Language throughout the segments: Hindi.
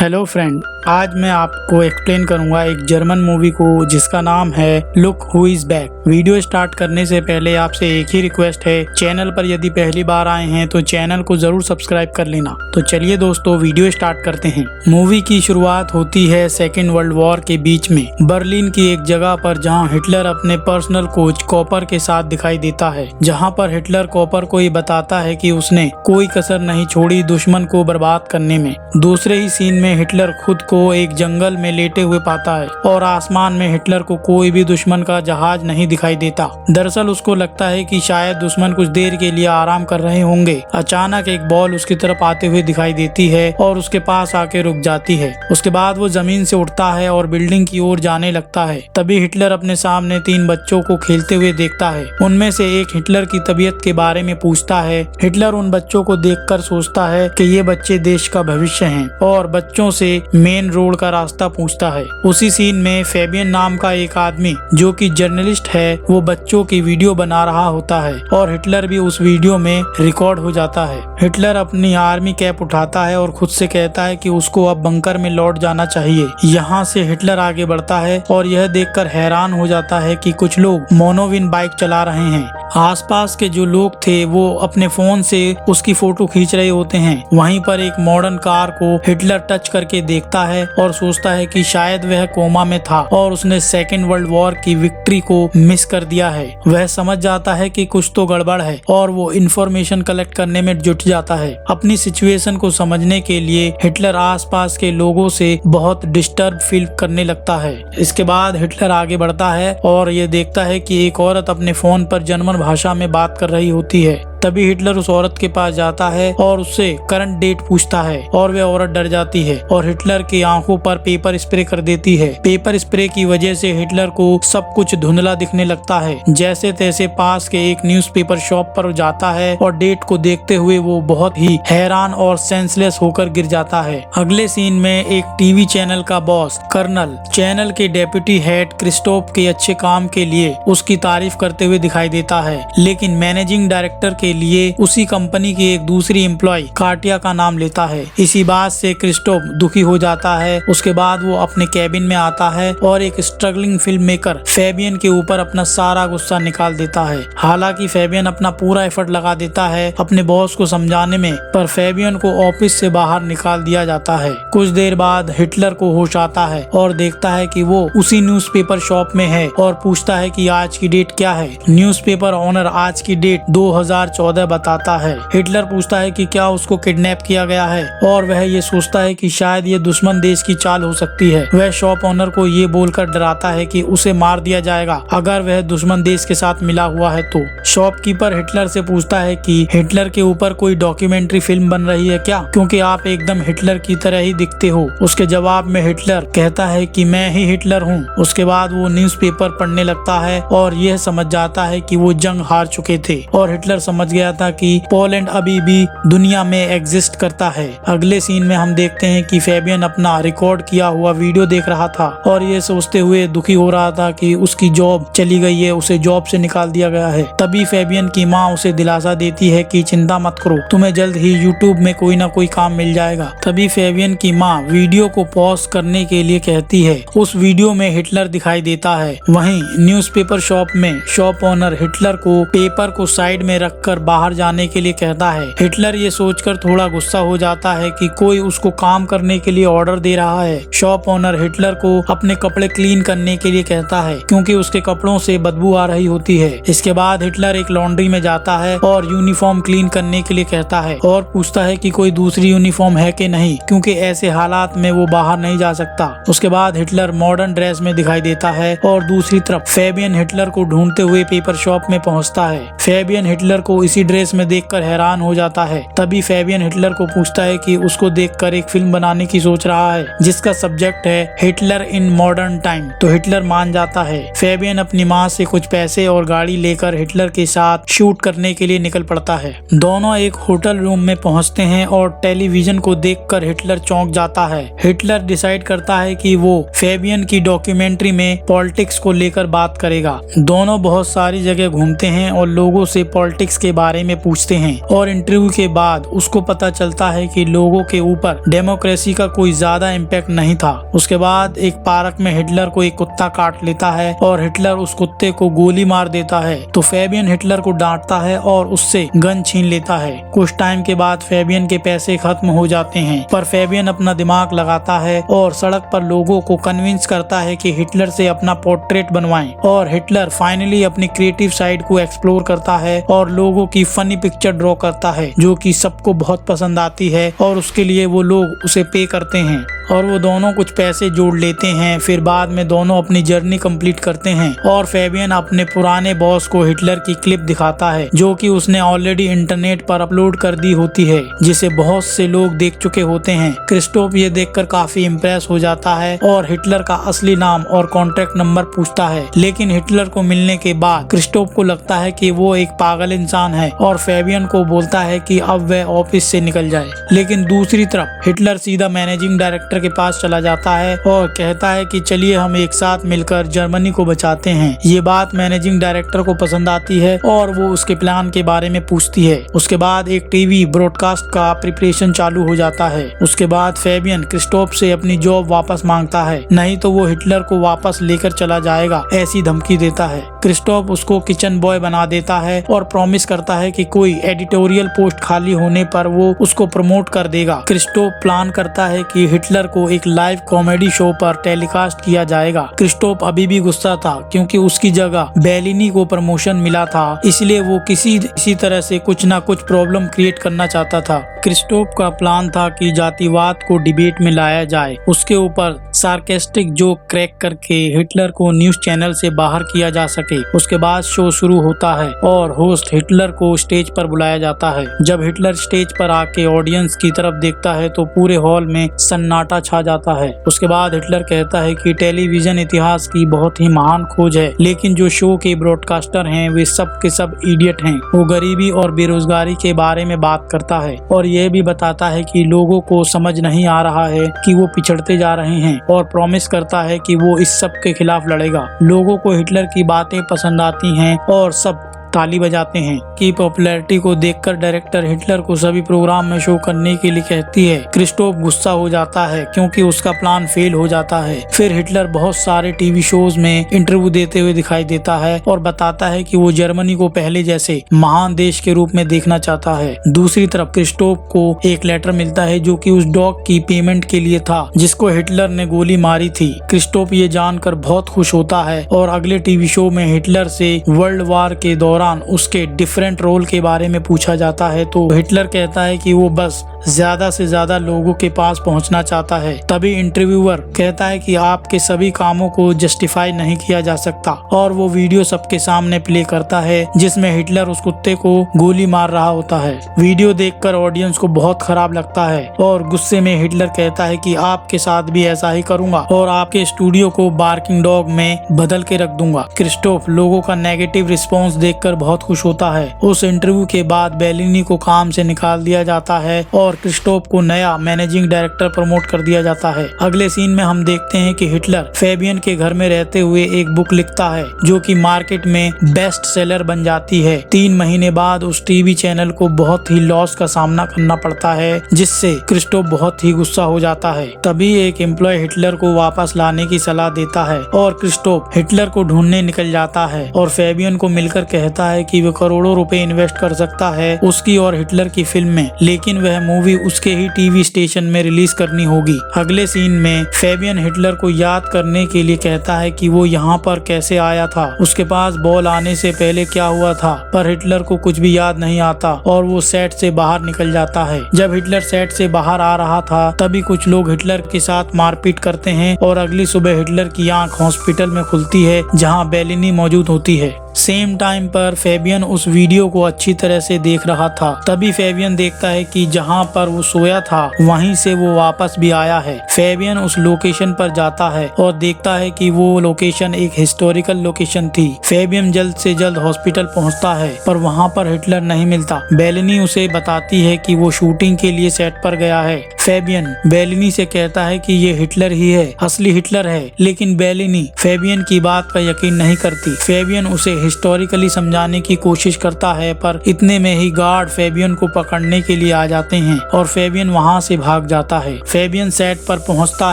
हेलो फ्रेंड, आज मैं आपको एक्सप्लेन करूंगा एक जर्मन मूवी को जिसका नाम है look who is back. Video start करने से पहले आपसे एक ही रिक्वेस्ट है, चैनल पर यदि पहली बार आए हैं तो चैनल को जरूर सब्सक्राइब कर लेना। तो चलिए दोस्तों, वीडियो स्टार्ट करते हैं। मूवी की शुरुआत होती है सेकेंड वर्ल्ड वॉर के बीच में बर्लिन की एक जगह पर, जहां हिटलर अपने पर्सनल कोच कॉपर के साथ दिखाई देता है। जहां पर हिटलर कॉपर को ये बताता है कि उसने कोई कसर नहीं छोड़ी दुश्मन को बर्बाद करने में। दूसरे ही सीन में हिटलर खुद को एक जंगल में लेटे हुए पाता है और आसमान में हिटलर को कोई भी दुश्मन का जहाज नहीं दिखाई देता। दरअसल उसको लगता है कि शायद दुश्मन कुछ देर के लिए आराम कर रहे होंगे। अचानक एक बॉल उसकी तरफ आते हुए दिखाई देती है और उसके पास आके रुक जाती है। उसके बाद वो जमीन से उठता है और बिल्डिंग की ओर जाने लगता है। तभी हिटलर अपने सामने 3 बच्चों को खेलते हुए देखता है। उनमें से एक हिटलर की तबीयत के बारे में पूछता है। हिटलर उन बच्चों को देखकर सोचता है कि ये बच्चे देश का भविष्य हैं और बच्चों से मेन रोड का रास्ता पूछता है। उसी सीन में फेबियन नाम का एक आदमी जो कि जर्नलिस्ट है, वो बच्चों की वीडियो बना रहा होता है और हिटलर भी उस वीडियो में रिकॉर्ड हो जाता है। हिटलर अपनी आर्मी कैप उठाता है और खुद से कहता है कि उसको अब बंकर में लौट जाना चाहिए। यहाँ से हिटलर आगे बढ़ता है और यह देखकर हैरान हो जाता है कि कुछ लोग मोनोविन बाइक चला रहे हैं। आसपास के जो लोग थे वो अपने फोन से उसकी फोटो खींच रहे होते हैं। वहीं पर एक मॉडर्न कार को हिटलर टच करके देखता है और सोचता है कि शायद वह कोमा में था और उसने सेकेंड वर्ल्ड वॉर की विक्ट्री को मिस कर दिया है। वह समझ जाता है कि कुछ तो गड़बड़ है और वो इंफॉर्मेशन कलेक्ट करने में जुट जाता है। अपनी सिचुएशन को समझने के लिए हिटलर आसपास के लोगों से बहुत डिस्टर्ब फील करने लगता है। इसके बाद हिटलर आगे बढ़ता है और ये देखता है कि एक औरत अपने फोन पर जर्मन भाषा में बात कर रही होती है। तभी हिटलर उस औरत के पास जाता है और उससे करंट डेट पूछता है और वह औरत डर जाती है और हिटलर की आंखों पर पेपर स्प्रे कर देती है। पेपर स्प्रे की वजह से हिटलर को सब कुछ धुंधला दिखने लगता है। जैसे तैसे पास के एक न्यूज़पेपर शॉप पर जाता है और डेट को देखते हुए वो बहुत ही हैरान और सेंसलेस होकर गिर जाता है। अगले सीन में एक टीवी चैनल का बॉस कर्नल चैनल के डेप्यूटी हेड क्रिस्टोफ के अच्छे काम के लिए उसकी तारीफ करते हुए दिखाई देता है, लेकिन मैनेजिंग डायरेक्टर के लिए उसी कंपनी की एक दूसरी एम्प्लॉय काटिया का नाम लेता है। इसी बात से क्रिस्टोफ दुखी हो जाता है। उसके बाद वो अपने कैबिन में आता है और एक स्ट्रगलिंग फिल्म मेकर फेबियन के ऊपर अपना सारा गुस्सा निकाल देता है। हालांकि फेबियन अपना पूरा एफर्ट लगा देता है अपने बॉस को समझाने में, पर फेबियन को ऑफिस से बाहर निकाल दिया जाता है। कुछ देर बाद हिटलर को होश आता है और देखता है कि वो उसी न्यूज़पेपर शॉप में है और पूछता है कि आज की डेट क्या है। न्यूज़पेपर ओनर आज की डेट 2014 बताता है। हिटलर पूछता है कि क्या उसको किडनैप किया गया है और वह ये सोचता है कि शायद ये दुश्मन देश की चाल हो सकती है। वह शॉप ओनर को ये बोलकर डराता है कि उसे मार दिया जाएगा अगर वह दुश्मन देश के साथ मिला हुआ है तो। शॉपकीपर हिटलर से पूछता है कि हिटलर के ऊपर कोई डॉक्यूमेंट्री फिल्म बन रही है क्या, क्योंकि आप एकदम हिटलर की तरह ही दिखते हो। उसके जवाब में हिटलर कहता है कि मैं ही हिटलर हूँ। उसके बाद वो न्यूज़पेपर पढ़ने लगता है और यह समझ जाता है कि वो जंग हार चुके थे और हिटलर समझ गया था कि पोलैंड अभी भी दुनिया में एग्जिस्ट करता है। अगले सीन में हम देखते हैं कि फेबियन अपना रिकॉर्ड किया हुआ वीडियो देख रहा था और ये सोचते हुए दुखी हो रहा था कि उसकी जॉब चली गई है, उसे जॉब से निकाल दिया गया है। तभी फेबियन की माँ उसे दिलासा देती है कि चिंता मत करो, तुम्हें जल्द ही यूट्यूब में कोई ना कोई काम मिल जाएगा। तभी फेबियन की माँ वीडियो को पॉज करने के लिए कहती है। उस वीडियो में हिटलर दिखाई देता है। वहीं न्यूज़पेपर शॉप में शॉप ओनर हिटलर को पेपर को साइड में रखकर बाहर जाने के लिए कहता है। हिटलर ये सोचकर थोड़ा गुस्सा हो जाता है कि कोई उसको काम करने के लिए ऑर्डर दे रहा है। शॉप ओनर हिटलर को अपने कपड़े क्लीन करने के लिए कहता है क्योंकि उसके कपड़ों से बदबू आ रही होती है। इसके बाद हिटलर एक लॉन्ड्री में जाता है और यूनिफॉर्म क्लीन करने के लिए कहता है और पूछता है कि कोई दूसरी यूनिफॉर्म है कि नहीं, क्योंकि ऐसे हालात में वो बाहर नहीं जा सकता। उसके बाद हिटलर मॉडर्न ड्रेस में दिखाई देता है और दूसरी तरफ फेबियन हिटलर को ढूंढते हुए पेपर शॉप में पहुंचता है। फेबियन हिटलर को इसी ड्रेस में देखकर हैरान हो जाता है। तभी फेबियन हिटलर को पूछता है कि उसको देखकर एक फिल्म बनाने की सोच रहा है जिसका सब्जेक्ट है हिटलर इन मॉडर्न टाइम। तो हिटलर मान जाता है। फेबियन अपनी माँ से कुछ पैसे और गाड़ी लेकर हिटलर के साथ शूट करने के लिए निकल पड़ता है। दोनों एक होटल रूम में पहुंचते हैं और टेलीविजन को देखकर हिटलर चौंक जाता है। हिटलर डिसाइड करता है कि वो फेबियन की डॉक्यूमेंट्री में पॉलिटिक्स को लेकर बात करेगा। दोनों बहुत सारी जगह घूमते हैं और लोगों से पॉलिटिक्स के बारे में पूछते हैं और इंटरव्यू के बाद उसको पता चलता है कि लोगों के ऊपर डेमोक्रेसी का कोई ज्यादा इम्पैक्ट नहीं था। उसके बाद एक पार्क में हिटलर को एक कुत्ता काट लेता है और हिटलर उस कुत्ते को गोली मार देता है, तो फेबियन हिटलर को डांटता है और उससे गन छीन लेता है। कुछ टाइम के बाद फेबियन के पैसे खत्म हो जाते हैं, पर फेबियन अपना दिमाग लगाता है और सड़क पर लोगों को कन्विंस करता है कि हिटलर से अपना पोर्ट्रेट बनवाएं, और हिटलर फाइनली अपनी क्रिएटिव साइड को एक्सप्लोर करता है और लोगों की फनी पिक्चर ड्रॉ करता है जो कि सबको बहुत पसंद आती है और उसके लिए वो लोग उसे पे करते हैं और वो दोनों कुछ पैसे जोड़ लेते हैं। फिर बाद में दोनों अपनी जर्नी कंप्लीट करते हैं और फेबियन अपने पुराने बॉस को हिटलर की क्लिप दिखाता है जो कि उसने ऑलरेडी इंटरनेट पर अपलोड कर दी होती है, जिसे बहुत से लोग देख चुके होते हैं। क्रिस्टोफ ये देखकर काफी इम्प्रेस हो जाता है और हिटलर का असली नाम और कॉन्टैक्ट नंबर पूछता है, लेकिन हिटलर को मिलने के बाद क्रिस्टोफ को लगता है कि वो एक पागल इंसान है और फेबियन को बोलता है कि अब वह ऑफिस से निकल जाए। लेकिन दूसरी तरफ हिटलर सीधा मैनेजिंग डायरेक्टर के पास चला जाता है और कहता है कि चलिए हम एक साथ मिलकर जर्मनी को बचाते हैं। ये बात मैनेजिंग डायरेक्टर को पसंद आती है और वो उसके प्लान के बारे में पूछती है। उसके बाद एक टीवी ब्रॉडकास्ट का प्रिपरेशन चालू हो जाता है। उसके बाद फेबियन क्रिस्टोफ से अपनी जॉब वापस मांगता है, नहीं तो वो हिटलर को वापस लेकर चला जाएगा, ऐसी धमकी देता है। क्रिस्टोफ उसको किचन बॉय बना देता है और प्रॉमिस करता है कि कोई एडिटोरियल पोस्ट खाली होने पर वो उसको प्रमोट कर देगा। क्रिस्टोफ प्लान करता है कि हिटलर को एक लाइव कॉमेडी शो पर टेलीकास्ट किया जाएगा। क्रिस्टोफ अभी भी गुस्सा था क्योंकि उसकी जगह बेलिनी को प्रमोशन मिला था, इसलिए वो किसी तरह से कुछ ना कुछ प्रॉब्लम क्रिएट करना चाहता था। क्रिस्टोफ का प्लान था कि जातिवाद को डिबेट में लाया जाए, उसके ऊपर सार्केस्टिक जोक क्रैक करके हिटलर को न्यूज चैनल से बाहर किया जा सके। उसके बाद शो शुरू होता है और होस्ट हिटलर को स्टेज पर बुलाया जाता है। जब हिटलर स्टेज पर आके ऑडियंस की तरफ देखता है तो पूरे हॉल में सन्नाटा छा जाता है। उसके बाद हिटलर कहता है कि टेलीविजन इतिहास की बहुत ही महान खोज है, लेकिन जो शो के ब्रॉडकास्टर हैं वे सब के सब इडियट हैं। वो गरीबी और बेरोजगारी के बारे में बात करता है और यह भी बताता है कि लोगों को समझ नहीं आ रहा है कि वो पिछड़ते जा रहे हैं, और प्रॉमिस करता है कि वो इस सब के खिलाफ लड़ेगा। लोगों को हिटलर की बातें पसंद आती हैं और सब ताली बजाते हैं। की पॉपुलैरिटी को देखकर डायरेक्टर हिटलर को सभी प्रोग्राम में शो करने के लिए कहती है। क्रिस्टोफ गुस्सा हो जाता है क्योंकि उसका प्लान फेल हो जाता है। फिर हिटलर बहुत सारे टीवी शोज में इंटरव्यू देते हुए दिखाई देता है और बताता है कि वो जर्मनी को पहले जैसे महान देश के रूप में देखना चाहता है। दूसरी तरफ क्रिस्टोफ को एक लेटर मिलता है जो कि उस डॉग की पेमेंट के लिए था जिसको हिटलर ने गोली मारी थी। क्रिस्टोफ ये जानकर बहुत खुश होता है और अगले टीवी शो में हिटलर से वर्ल्ड वार के दौरान उसके डिफरेंट रोल के बारे में पूछा जाता है, तो हिटलर कहता है कि वो बस ज्यादा से ज्यादा लोगों के पास पहुंचना चाहता है। तभी इंटरव्यूअर कहता है कि आपके सभी कामों को जस्टिफाई नहीं किया जा सकता, और वो वीडियो सबके सामने प्ले करता है जिसमें हिटलर उस कुत्ते को गोली मार रहा होता है। वीडियो देखकर ऑडियंस को बहुत खराब लगता है और गुस्से में हिटलर कहता है कि आपके साथ भी ऐसा ही करूंगा और आपके स्टूडियो को बार्किंग डॉग में बदल के रख दूंगा। क्रिस्टोफ लोगों का नेगेटिव रिस्पॉन्स देखकर बहुत खुश होता है। उस इंटरव्यू के बाद बेलिनी को काम से निकाल दिया जाता है और क्रिस्टोफ को नया मैनेजिंग डायरेक्टर प्रमोट कर दिया जाता है। अगले सीन में हम देखते हैं कि हिटलर फेबियन के घर में रहते हुए एक बुक लिखता है जो कि मार्केट में बेस्ट सेलर बन जाती है। 3 महीने बाद उस टीवी चैनल को बहुत ही लॉस का सामना करना पड़ता है, जिससे क्रिस्टोफ बहुत ही गुस्सा हो जाता है। तभी एक एम्प्लॉय हिटलर को वापस लाने की सलाह देता है और क्रिस्टोफ हिटलर को ढूंढने निकल जाता है और फेबियन को मिलकर कहता है कि वो करोड़ों रुपए इन्वेस्ट कर सकता है उसकी और हिटलर की फिल्म में, लेकिन वह मूवी उसके ही टीवी स्टेशन में रिलीज करनी होगी। अगले सीन में फेबियन हिटलर को याद करने के लिए कहता है कि वो यहाँ पर कैसे आया था, उसके पास बॉल आने से पहले क्या हुआ था, पर हिटलर को कुछ भी याद नहीं आता और वो सेट से बाहर निकल जाता है। जब हिटलर सेट से बाहर आ रहा था तभी कुछ लोग हिटलर के साथ मारपीट करते हैं और अगली सुबह हिटलर की आंख हॉस्पिटल में खुलती है जहाँ बेलिनी मौजूद होती है। सेम टाइम पर फेबियन उस वीडियो को अच्छी तरह से देख रहा था। तभी फेबियन देखता है कि जहां पर वो सोया था वहीं से वो वापस भी आया है। फेबियन उस लोकेशन पर जाता है और देखता है कि वो लोकेशन एक हिस्टोरिकल लोकेशन थी। फेबियन जल्द से जल्द हॉस्पिटल पहुंचता है पर वहां पर हिटलर नहीं मिलता। बेलिनी उसे बताती है कि वो शूटिंग के लिए सेट पर गया है। फेबियन बेलिनी से कहता है कि ये हिटलर ही है, असली हिटलर है, लेकिन बेलिनी फेबियन की बात पर यकीन नहीं करती। फेबियन उसे हिस्टोरिकली समझाने की कोशिश करता है, पर इतने में ही गार्ड फेबियन को पकड़ने के लिए आ जाते हैं और फेबियन वहां से भाग जाता है। फेबियन सेट पर पहुंचता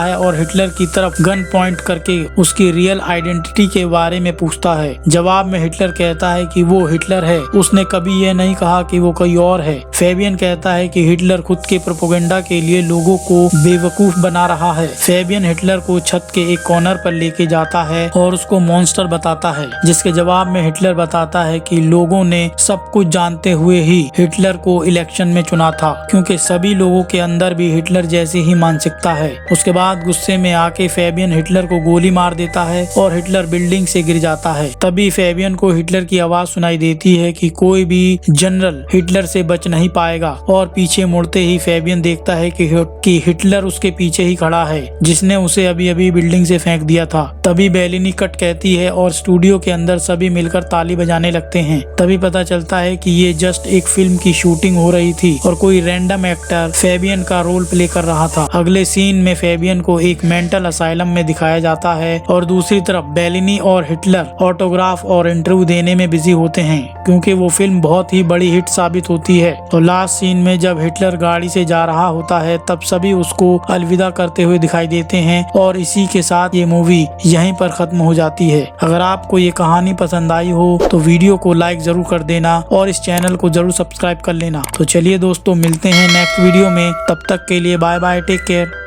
है और हिटलर की तरफ गन पॉइंट करके उसकी रियल आइडेंटिटी के बारे में पूछता है। जवाब में हिटलर कहता है कि वो हिटलर है, उसने कभी यह नहीं कहा कि वो कोई और है। फेबियन कहता है कि हिटलर खुद के प्रोपेगेंडा के लिए लोगों को बेवकूफ बना रहा है। फेबियन हिटलर को छत के एक कॉर्नर पर लेके जाता है और उसको मॉन्स्टर बताता है, जिसके जवाब में हिटलर बताता है कि लोगों ने सब कुछ जानते हुए ही हिटलर को इलेक्शन में चुना था, क्योंकि सभी लोगों के अंदर भी हिटलर जैसी ही मानसिकता है। उसके बाद गुस्से में आके फेबियन हिटलर को गोली मार देता है और हिटलर बिल्डिंग से गिर जाता है। तभी फेबियन को हिटलर की आवाज सुनाई देती है कि कोई भी जनरल हिटलर से बच नहीं पाएगा, और पीछे मुड़ते ही फेबियन देखता है कि हिटलर उसके पीछे ही खड़ा है, जिसने उसे अभी अभी बिल्डिंग से फेंक दिया था। तभी बेलिनी कट कहती है और स्टूडियो के अंदर सभी मिलकर ताली बजाने लगते हैं। तभी पता चलता है कि ये जस्ट एक फिल्म की शूटिंग हो रही थी और कोई रैंडम एक्टर फेबियन का रोल प्ले कर रहा था। अगले सीन में फेबियन को एक मेंटल असाइलम में दिखाया जाता है और दूसरी तरफ बेलिनी और हिटलर ऑटोग्राफ और इंटरव्यू देने में बिजी होते हैं, क्योंकि वो फिल्म बहुत ही बड़ी हिट साबित होती है। तो लास्ट सीन में जब हिटलर गाड़ी से जा रहा होता है तब सभी उसको अलविदा करते हुए दिखाई देते हैं, और इसी के साथ ये मूवी यहीं पर खत्म हो जाती है। अगर आपको ये कहानी पसंद आई हो तो वीडियो को लाइक जरूर कर देना और इस चैनल को जरूर सब्सक्राइब कर लेना। तो चलिए दोस्तों, मिलते हैं नेक्स्ट वीडियो में, तब तक के लिए बाय बाय, टेक केयर।